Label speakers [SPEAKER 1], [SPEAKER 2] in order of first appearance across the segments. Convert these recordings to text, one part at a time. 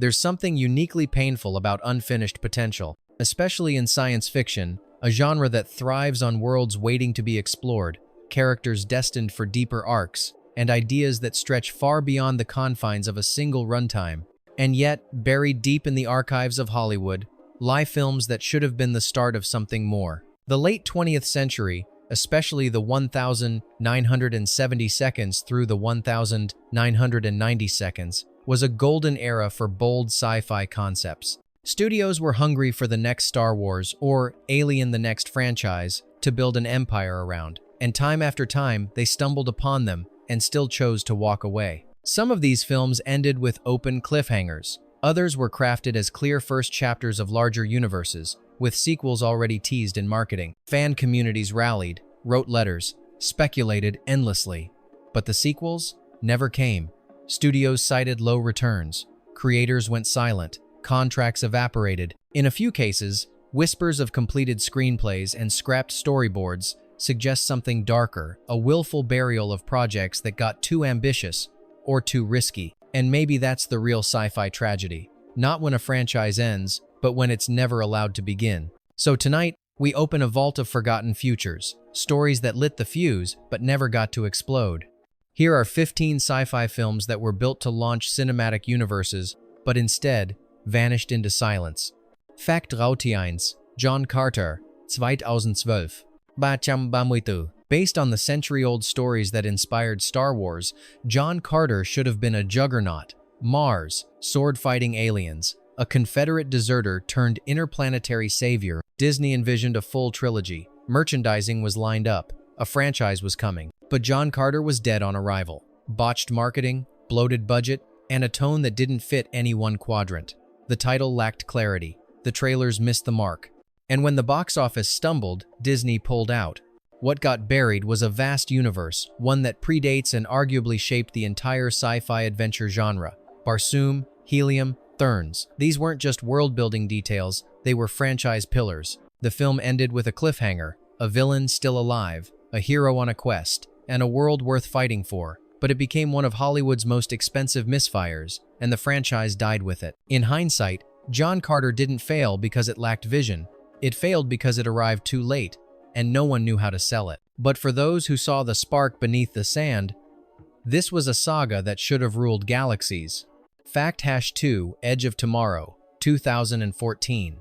[SPEAKER 1] There's something uniquely painful about unfinished potential, especially in science fiction, a genre that thrives on worlds waiting to be explored, characters destined for deeper arcs, and ideas that stretch far beyond the confines of a single runtime. And yet, buried deep in the archives of Hollywood, lie films that should have been the start of something more. The late 20th century, especially the 1970 seconds through the 1990 seconds, was a golden era for bold sci-fi concepts. Studios were hungry for the next Star Wars or Alien the next franchise to build an empire around, and time after time they stumbled upon them and still chose to walk away. Some of these films ended with open cliffhangers. Others were crafted as clear first chapters of larger universes, with sequels already teased in marketing. Fan communities rallied, wrote letters, speculated endlessly. But the sequels never came. Studios cited low returns. Creators went silent. Contracts evaporated. In a few cases, whispers of completed screenplays and scrapped storyboards suggest something darker, a willful burial of projects that got too ambitious or too risky. And maybe that's the real sci-fi tragedy. Not when a franchise ends, but when it's never allowed to begin. So tonight, we open a vault of forgotten futures, stories that lit the fuse but never got to explode. Here are 15 sci-fi films that were built to launch cinematic universes, but instead vanished into silence. Fakt 1, John Carter, 2012. Based on the century-old stories that inspired Star Wars, John Carter should have been a juggernaut. Mars, sword-fighting aliens, a Confederate deserter turned interplanetary savior. Disney envisioned a full trilogy. Merchandising was lined up. A franchise was coming. But John Carter was dead on arrival. Botched marketing, bloated budget, and a tone that didn't fit any one quadrant. The title lacked clarity. The trailers missed the mark. And when the box office stumbled, Disney pulled out. What got buried was a vast universe, one that predates and arguably shaped the entire sci-fi adventure genre. Barsoom, Helium, Therns. These weren't just world-building details, they were franchise pillars. The film ended with a cliffhanger, a villain still alive, a hero on a quest, and a world worth fighting for. But it became one of Hollywood's most expensive misfires, and the franchise died with it. In hindsight, John Carter didn't fail because it lacked vision. It failed because it arrived too late, and no one knew how to sell it. But for those who saw the spark beneath the sand, this was a saga that should have ruled galaxies. Fact #2, Edge of Tomorrow, 2014.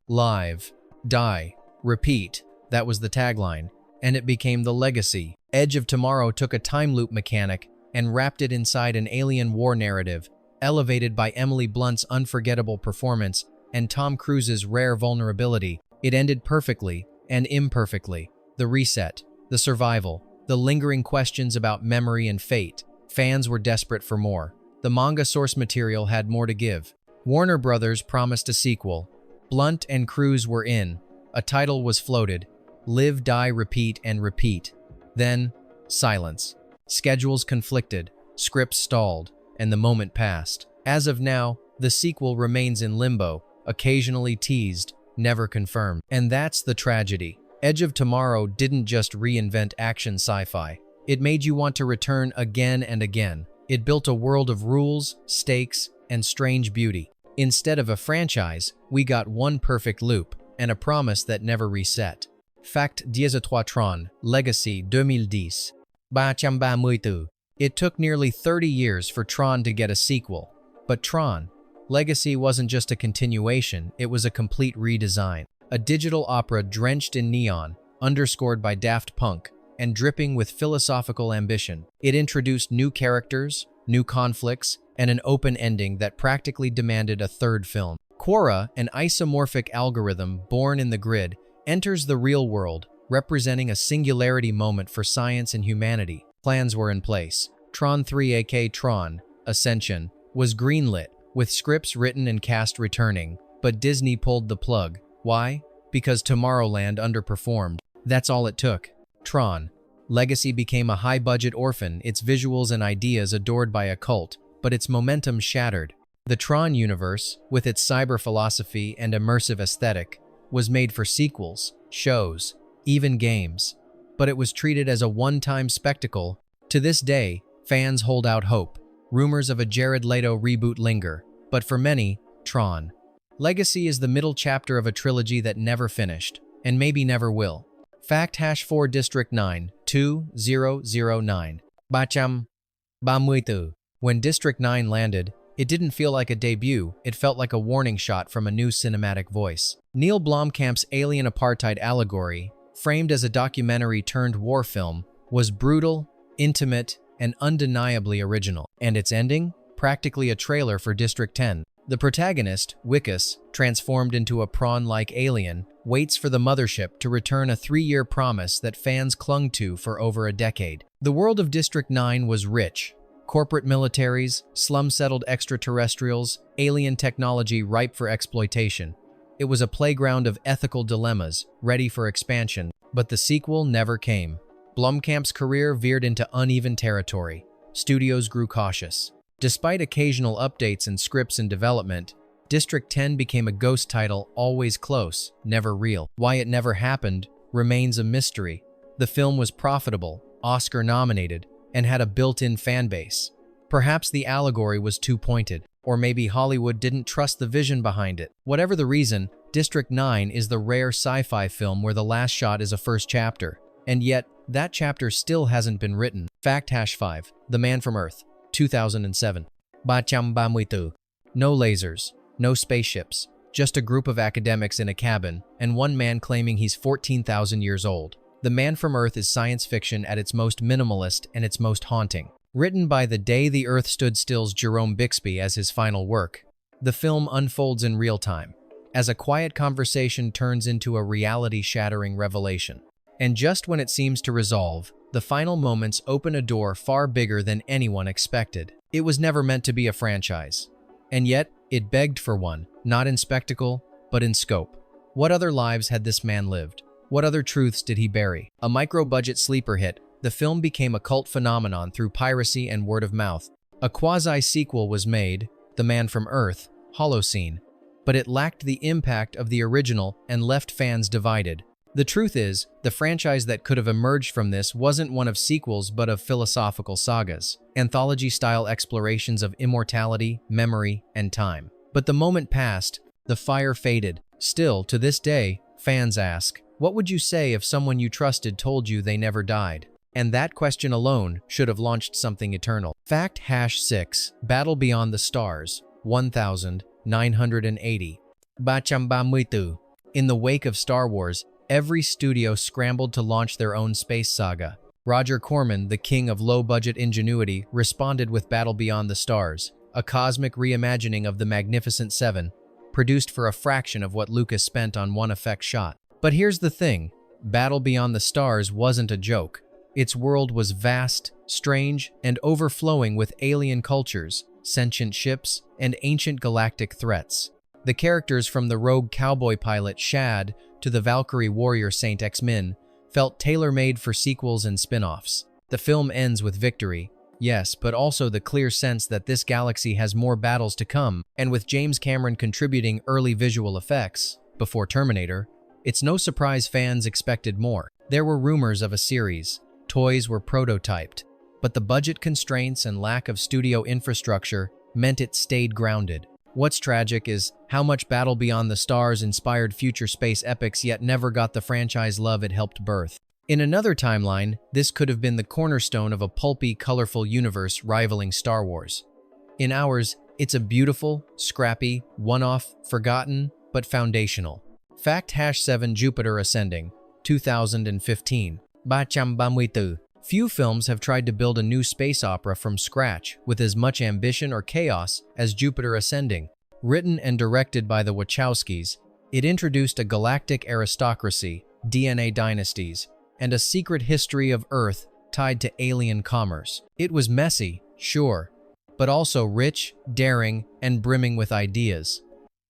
[SPEAKER 1] Live, die, repeat. That was the tagline, and it became the legacy. Edge of Tomorrow took a time loop mechanic and wrapped it inside an alien war narrative, elevated by Emily Blunt's unforgettable performance and Tom Cruise's rare vulnerability. It ended perfectly and imperfectly. The reset, the survival, the lingering questions about memory and fate. Fans were desperate for more. The manga source material had more to give. Warner Brothers promised a sequel. Blunt and Cruise were in. A title was floated. Live, die, repeat, and repeat. Then, silence. Schedules conflicted, scripts stalled, and the moment passed. As of now, the sequel remains in limbo, occasionally teased, never confirmed. And that's the tragedy. Edge of Tomorrow didn't just reinvent action sci-fi. It made you want to return again and again. It built a world of rules, stakes, and strange beauty. Instead of a franchise, we got one perfect loop, and a promise that never reset. Fact 13 Tron, Legacy 2010. It took nearly 30 years for Tron to get a sequel. But Tron, Legacy wasn't just a continuation, it was a complete redesign. A digital opera drenched in neon, underscored by Daft Punk, and dripping with philosophical ambition. It introduced new characters, new conflicts, and an open ending that practically demanded a third film. Quora, an isomorphic algorithm born in the grid, enters the real world, representing a singularity moment for science and humanity. Plans were in place. Tron 3 aka Tron, Ascension, was greenlit, with scripts written and cast returning, but Disney pulled the plug. Why? Because Tomorrowland underperformed. That's all it took. Tron, Legacy became a high-budget orphan, its visuals and ideas adored by a cult, but its momentum shattered. The Tron universe, with its cyber philosophy and immersive aesthetic, was made for sequels, shows, even games. But it was treated as a one-time spectacle. To this day, fans hold out hope. Rumors of a Jared Leto reboot linger, but for many, Tron. Legacy is the middle chapter of a trilogy that never finished, and maybe never will. Fact #4 District 9, 2009. Bacham Bamuitu. When District 9 landed, it didn't feel like a debut, it felt like a warning shot from a new cinematic voice. Neil Blomkamp's alien apartheid allegory, framed as a documentary turned war film, was brutal, intimate, and undeniably original. And its ending? Practically a trailer for District 10. The protagonist, Wikus, transformed into a prawn-like alien, waits for the mothership to return a 3-year promise that fans clung to for over a decade. The world of District 9 was rich. Corporate militaries, slum-settled extraterrestrials, alien technology ripe for exploitation. It was a playground of ethical dilemmas, ready for expansion, but the sequel never came. Blomkamp's career veered into uneven territory. Studios grew cautious. Despite occasional updates and scripts in development, District 10 became a ghost title, always close, never real. Why it never happened remains a mystery. The film was profitable, Oscar-nominated, and had a built-in fan base. Perhaps the allegory was too pointed, or maybe Hollywood didn't trust the vision behind it. Whatever the reason, District 9 is the rare sci-fi film where the last shot is a first chapter, and yet that chapter still hasn't been written. Fact #5. The Man from Earth, 2007. Bacham Bamuitu. No lasers, no spaceships, just a group of academics in a cabin, and one man claiming he's 14,000 years old. The Man from Earth is science fiction at its most minimalist and its most haunting. Written by The Day the Earth Stood Still's Jerome Bixby as his final work, the film unfolds in real time, as a quiet conversation turns into a reality-shattering revelation. And just when it seems to resolve, the final moments open a door far bigger than anyone expected. It was never meant to be a franchise. And yet, it begged for one, not in spectacle, but in scope. What other lives had this man lived? What other truths did he bury? A micro-budget sleeper hit, the film became a cult phenomenon through piracy and word of mouth. A quasi-sequel was made, The Man from Earth, Holocene, but it lacked the impact of the original and left fans divided. The truth is, the franchise that could have emerged from this wasn't one of sequels but of philosophical sagas, anthology-style explorations of immortality, memory, and time. But the moment passed, the fire faded. Still, to this day, fans ask, what would you say if someone you trusted told you they never died? And that question alone should have launched something eternal. Fact #6. Battle Beyond the Stars, 1980. Bacham Bamuitu. In the wake of Star Wars, every studio scrambled to launch their own space saga. Roger Corman, the king of low-budget ingenuity, responded with Battle Beyond the Stars, a cosmic reimagining of the Magnificent Seven, produced for a fraction of what Lucas spent on one effect shot. But here's the thing, Battle Beyond the Stars wasn't a joke. Its world was vast, strange, and overflowing with alien cultures, sentient ships, and ancient galactic threats. The characters from the rogue cowboy pilot Shad to the Valkyrie warrior Saint X-Min felt tailor-made for sequels and spin-offs. The film ends with victory, yes, but also the clear sense that this galaxy has more battles to come, and with James Cameron contributing early visual effects, before Terminator, it's no surprise fans expected more. There were rumors of a series, toys were prototyped, but the budget constraints and lack of studio infrastructure meant it stayed grounded. What's tragic is how much Battle Beyond the Stars inspired future space epics yet never got the franchise love it helped birth. In another timeline, this could have been the cornerstone of a pulpy, colorful universe rivaling Star Wars. In ours, it's a beautiful, scrappy, one-off, forgotten, but foundational. Fact #7 Jupiter Ascending, 2015. Bacham Bamuitu. Few films have tried to build a new space opera from scratch with as much ambition or chaos as Jupiter Ascending. Written and directed by the Wachowskis, it introduced a galactic aristocracy, DNA dynasties, and a secret history of Earth tied to alien commerce. It was messy, sure, but also rich, daring, and brimming with ideas.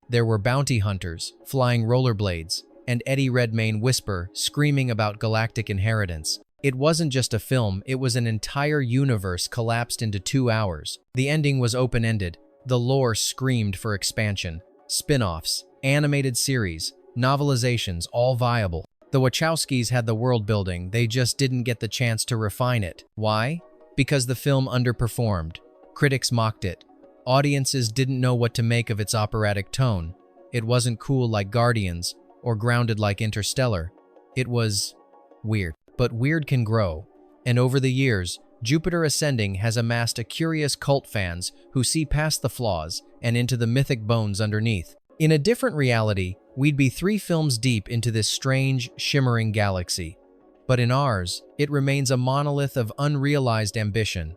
[SPEAKER 1] There were bounty hunters, flying rollerblades, and Eddie Redmayne whisper screaming about galactic inheritance. It wasn't just a film, it was an entire universe collapsed into 2 hours. The ending was open-ended. The lore screamed for expansion. Spin-offs, animated series, novelizations, all viable. The Wachowskis had the world building, they just didn't get the chance to refine it. Why? Because the film underperformed. Critics mocked it. Audiences didn't know what to make of its operatic tone. It wasn't cool like Guardians or grounded like Interstellar. It was weird. But weird can grow. And over the years, Jupiter Ascending has amassed a curious cult fans who see past the flaws and into the mythic bones underneath. In a different reality, we'd be 3 films deep into this strange, shimmering galaxy. But in ours, it remains a monolith of unrealized ambition.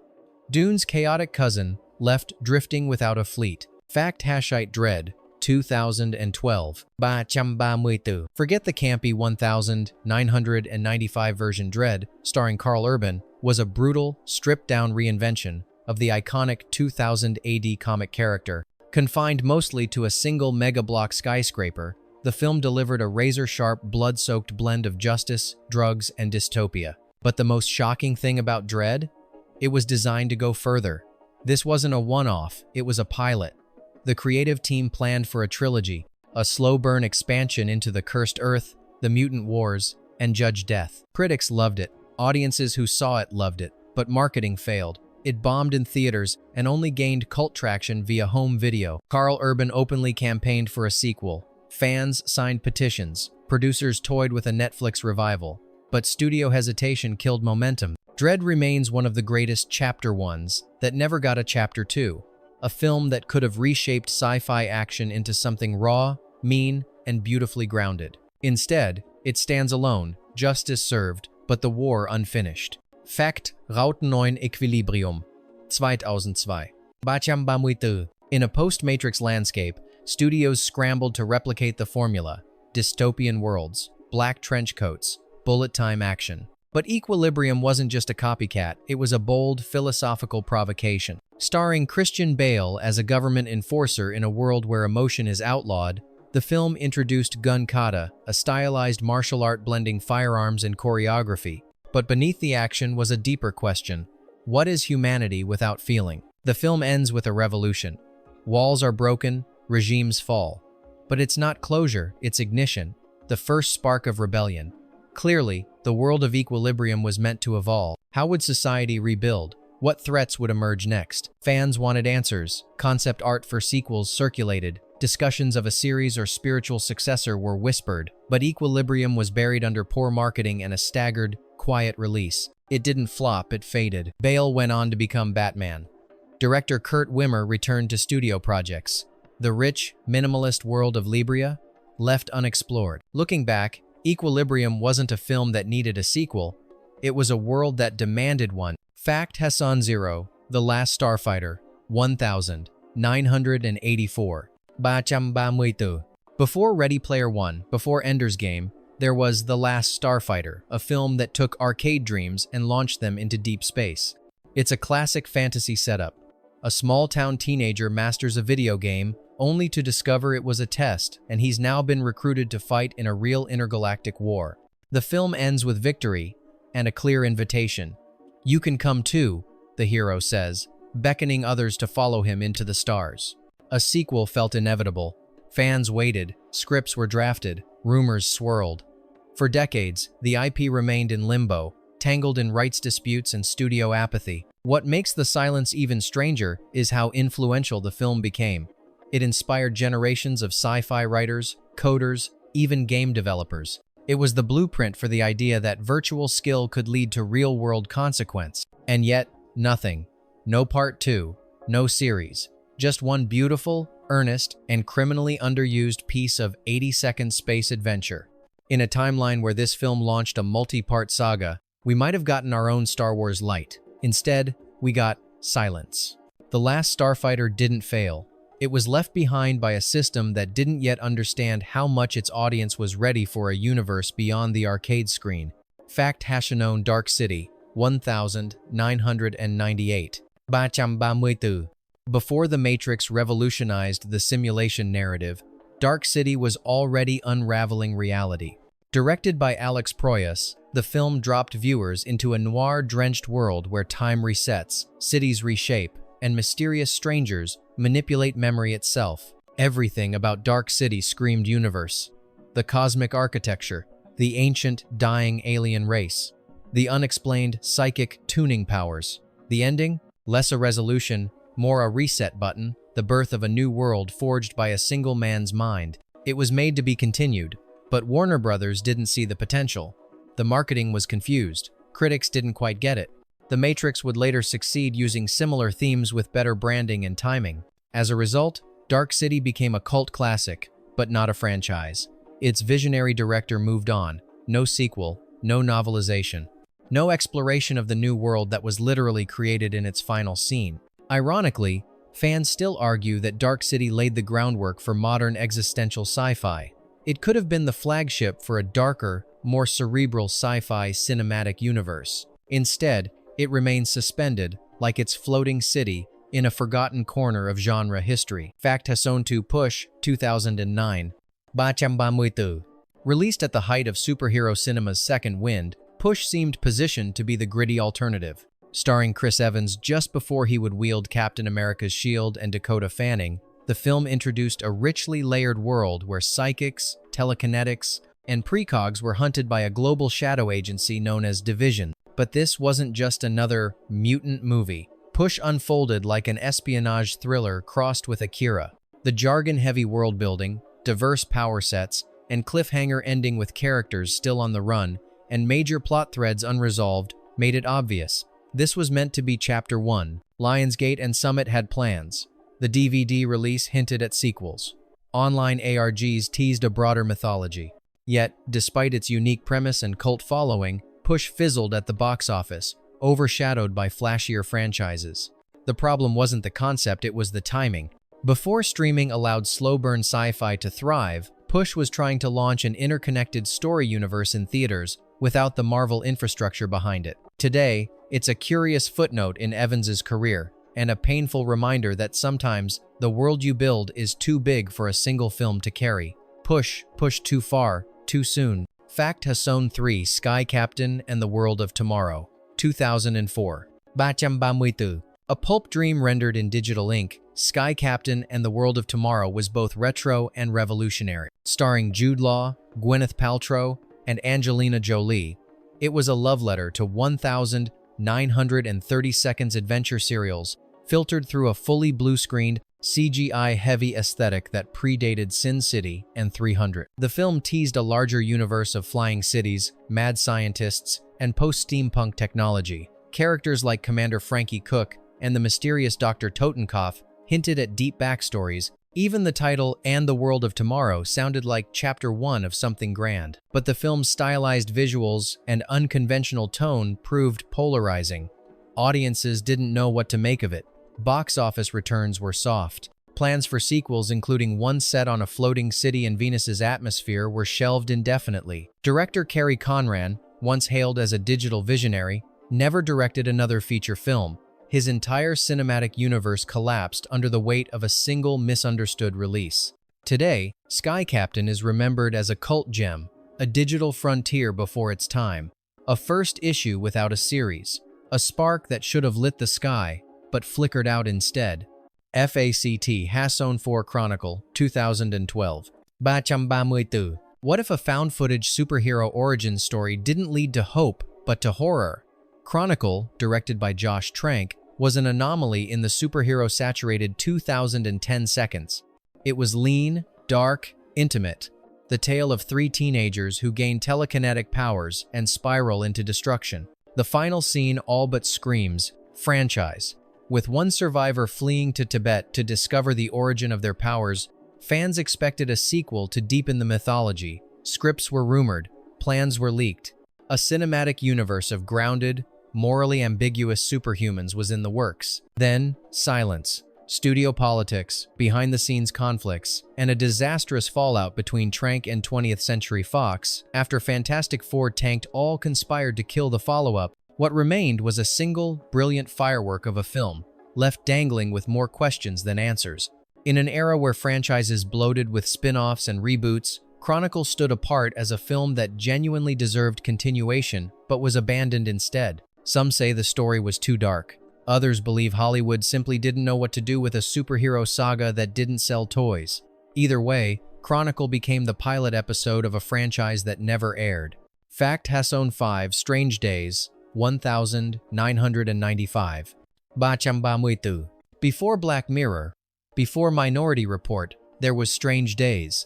[SPEAKER 1] Dune's chaotic cousin, left drifting without a fleet. Fact Hashite Dread, 2012. Forget the campy 1995 version. Dread, starring Carl Urban, was a brutal, stripped-down reinvention of the iconic 2000 AD comic character. Confined mostly to a single mega-block skyscraper, the film delivered a razor-sharp, blood-soaked blend of justice, drugs, and dystopia. But the most shocking thing about Dread? It was designed to go further. This wasn't a one-off, it was a pilot. The creative team planned for a trilogy, a slow-burn expansion into the Cursed Earth, the Mutant Wars, and Judge Death. Critics loved it. Audiences who saw it loved it, but marketing failed. It bombed in theaters and only gained cult traction via home video. Carl Urban openly campaigned for a sequel. Fans signed petitions. Producers toyed with a Netflix revival. But studio hesitation killed momentum. Dread remains one of the greatest Chapter 1s that never got a Chapter 2. A film that could have reshaped sci-fi action into something raw, mean, and beautifully grounded. Instead, it stands alone, justice served, but the war unfinished. Fact Route 9 Equilibrium, 2002. In a post-Matrix landscape, studios scrambled to replicate the formula: dystopian worlds, black trench coats, bullet-time action. But Equilibrium wasn't just a copycat, it was a bold, philosophical provocation. Starring Christian Bale as a government enforcer in a world where emotion is outlawed, the film introduced gun kata, a stylized martial art blending firearms and choreography. But beneath the action was a deeper question. What is humanity without feeling? The film ends with a revolution. Walls are broken, regimes fall. But it's not closure, it's ignition, the first spark of rebellion. Clearly, the world of Equilibrium was meant to evolve. How would society rebuild? What threats would emerge next? Fans wanted answers. Concept art for sequels circulated. Discussions of a series or spiritual successor were whispered. But Equilibrium was buried under poor marketing and a staggered, quiet release. It didn't flop, it faded. Bale went on to become Batman. Director Kurt Wimmer returned to studio projects. The rich, minimalist world of Libria left unexplored. Looking back, Equilibrium wasn't a film that needed a sequel. It was a world that demanded one. Fact Hassan Zero, The Last Starfighter, 1984. Before Ready Player One, before Ender's Game, there was The Last Starfighter, a film that took arcade dreams and launched them into deep space. It's a classic fantasy setup. A small-town teenager masters a video game only to discover it was a test, and he's now been recruited to fight in a real intergalactic war. The film ends with victory and a clear invitation. You can come too, the hero says, beckoning others to follow him into the stars. A sequel felt inevitable. Fans waited, scripts were drafted, rumors swirled. For decades, the IP remained in limbo, tangled in rights disputes and studio apathy. What makes the silence even stranger is how influential the film became. It inspired generations of sci-fi writers, coders, even game developers. It was the blueprint for the idea that virtual skill could lead to real-world consequence. And yet, nothing. No part 2, no series. Just one beautiful, earnest, and criminally underused piece of 80-second space adventure. In a timeline where this film launched a multi-part saga, we might have gotten our own Star Wars light. Instead, we got silence. The Last Starfighter didn't fail. It was left behind by a system that didn't yet understand how much its audience was ready for a universe beyond the arcade screen. Fact Hashinon Dark City, 1998. Before The Matrix revolutionized the simulation narrative, Dark City was already unraveling reality. Directed by Alex Proyas, the film dropped viewers into a noir-drenched world where time resets, cities reshape, and mysterious strangers manipulate memory itself. Everything about Dark City screamed universe. The cosmic architecture, the ancient, dying alien race, the unexplained psychic tuning powers. The ending? Less a resolution more a reset button, the birth of a new world forged by a single man's mind. It was made to be continued, but Warner Brothers didn't see the potential. The marketing was confused. Critics didn't quite get it. The Matrix would later succeed using similar themes with better branding and timing. As a result, Dark City became a cult classic, but not a franchise. Its visionary director moved on. No sequel, no novelization, no exploration of the new world that was literally created in its final scene. Ironically, fans still argue that Dark City laid the groundwork for modern existential sci-fi. It could have been the flagship for a darker, more cerebral sci-fi cinematic universe. Instead, it remains suspended, like its floating city, in a forgotten corner of genre history. Fact Hason 2 Push, 2009. Bacham. Released at the height of superhero cinema's second wind, Push seemed positioned to be the gritty alternative. Starring Chris Evans just before he would wield Captain America's shield and Dakota Fanning, the film introduced a richly layered world where psychics, telekinetics, and precogs were hunted by a global shadow agency known as Division. But this wasn't just another mutant movie. Push unfolded like an espionage thriller crossed with Akira. The jargon-heavy world-building, diverse power sets, and cliffhanger ending with characters still on the run, and major plot threads unresolved, made it obvious. This was meant to be Chapter 1. Lionsgate and Summit had plans. The DVD release hinted at sequels. Online ARGs teased a broader mythology. Yet, despite its unique premise and cult following, Push fizzled at the box office, overshadowed by flashier franchises. The problem wasn't the concept, it was the timing. Before streaming allowed slow-burn sci-fi to thrive, Push was trying to launch an interconnected story universe in theaters without the Marvel infrastructure behind it. Today, it's a curious footnote in Evans's career, and a painful reminder that sometimes the world you build is too big for a single film to carry. Push too far, too soon. Fact Hason 3 Sky Captain and the World of Tomorrow, 2004. Bacham. A pulp dream rendered in digital ink, Sky Captain and the World of Tomorrow was both retro and revolutionary. Starring Jude Law, Gwyneth Paltrow, and Angelina Jolie, it was a love letter to 1,930 seconds adventure serials, filtered through a fully blue-screened, CGI-heavy aesthetic that predated Sin City and 300. The film teased a larger universe of flying cities, mad scientists, and post-steampunk technology. Characters like Commander Frankie Cook and the mysterious Dr. Totenkopf hinted at deep backstories. Even the title "And the World of Tomorrow" sounded like Chapter 1 of something grand. But the film's stylized visuals and unconventional tone proved polarizing. Audiences didn't know what to make of it. Box office returns were soft. Plans for sequels, including one set on a floating city in Venus's atmosphere, were shelved indefinitely. Director Cary Conran, once hailed as a digital visionary, never directed another feature film. His entire cinematic universe collapsed under the weight of a single misunderstood release. Today, Sky Captain is remembered as a cult gem, a digital frontier before its time, a first issue without a series, a spark that should have lit the sky, but flickered out instead. Fact Hason 4 Chronicle, 2012. Bacham. What if a found-footage superhero origin story didn't lead to hope, but to horror? Chronicle, directed by Josh Trank, was an anomaly in the superhero-saturated 2010 seconds. It was lean, dark, intimate. The tale of three teenagers who gain telekinetic powers and spiral into destruction. The final scene all but screams franchise. With one survivor fleeing to Tibet to discover the origin of their powers, fans expected a sequel to deepen the mythology. Scripts were rumored, plans were leaked. A cinematic universe of grounded, morally ambiguous superhumans was in the works. Then, silence, studio politics, behind-the-scenes conflicts, and a disastrous fallout between Trank and 20th Century Fox. After Fantastic Four tanked, all conspired to kill the follow-up. What remained was a single, brilliant firework of a film, left dangling with more questions than answers. In an era where franchises bloated with spin-offs and reboots, Chronicle stood apart as a film that genuinely deserved continuation, but was abandoned instead. Some say the story was too dark. Others believe Hollywood simply didn't know what to do with a superhero saga that didn't sell toys. Either way, Chronicle became the pilot episode of a franchise that never aired. Fact Hason 5 Strange Days, 1995. Bacham. Before Black Mirror, before Minority Report, there was Strange Days.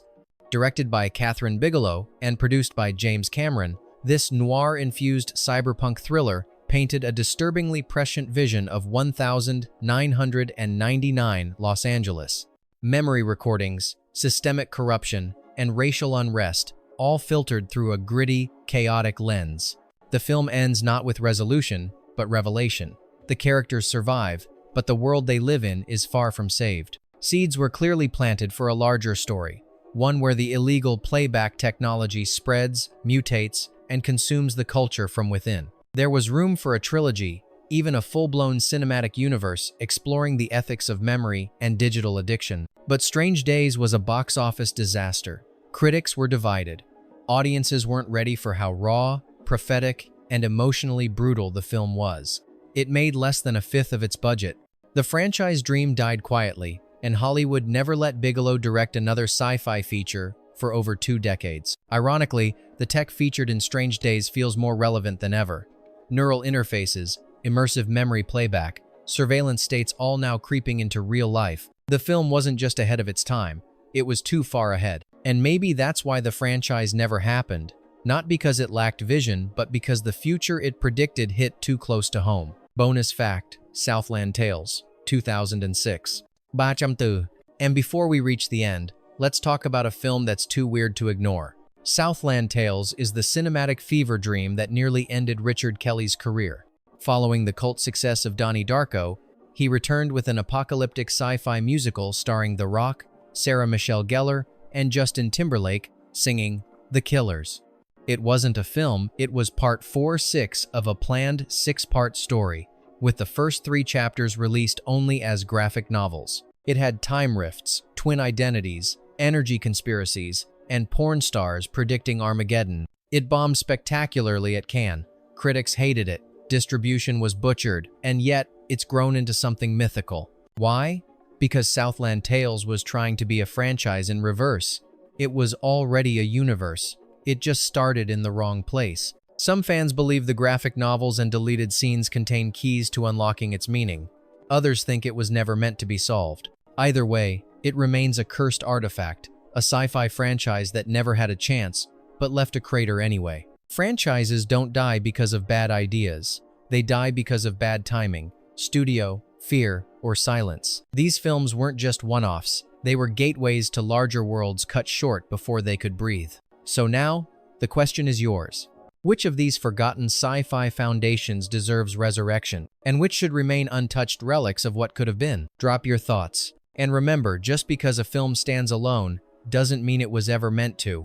[SPEAKER 1] Directed by Catherine Bigelow and produced by James Cameron, this noir-infused cyberpunk thriller painted a disturbingly prescient vision of 1999 Los Angeles. Memory recordings, systemic corruption, and racial unrest, all filtered through a gritty, chaotic lens. The film ends not with resolution, but revelation. The characters survive, but the world they live in is far from saved. Seeds were clearly planted for a larger story, one where the illegal playback technology spreads, mutates, and consumes the culture from within. There was room for a trilogy, even a full-blown cinematic universe exploring the ethics of memory and digital addiction. But Strange Days was a box office disaster. Critics were divided. Audiences weren't ready for how raw, prophetic, and emotionally brutal the film was. It made less than a fifth of its budget. The franchise dream died quietly, and Hollywood never let Bigelow direct another sci-fi feature for over 2 decades. Ironically, the tech featured in Strange Days feels more relevant than ever. Neural interfaces, immersive memory playback, surveillance states all now creeping into real life. The film wasn't just ahead of its time, it was too far ahead. And maybe that's why the franchise never happened. Not because it lacked vision, but because the future it predicted hit too close to home. Bonus fact, Southland Tales, 2006. Bacham tu. And before we reach the end, let's talk about a film that's too weird to ignore. Southland Tales is the cinematic fever dream that nearly ended Richard Kelly's career. Following the cult success of Donnie Darko, he returned with an apocalyptic sci-fi musical starring The Rock, Sarah Michelle Gellar, and Justin Timberlake singing The Killers. It wasn't a film, it was part 4/6 of a planned 6-part story, with the first 3 chapters released only as graphic novels. It had time rifts, twin identities, energy conspiracies, and porn stars predicting Armageddon. It bombed spectacularly at Cannes. Critics hated it, distribution was butchered, and yet it's grown into something mythical. Why? Because Southland Tales was trying to be a franchise in reverse. It was already a universe. It just started in the wrong place. Some fans believe the graphic novels and deleted scenes contain keys to unlocking its meaning. Others think it was never meant to be solved. Either way, it remains a cursed artifact, a sci-fi franchise that never had a chance, but left a crater anyway. Franchises don't die because of bad ideas. They die because of bad timing, studio, fear, or silence. These films weren't just one-offs. They were gateways to larger worlds cut short before they could breathe. So now, the question is yours. Which of these forgotten sci-fi foundations deserves resurrection, and which should remain untouched relics of what could have been? Drop your thoughts. And remember, just because a film stands alone doesn't mean it was ever meant to.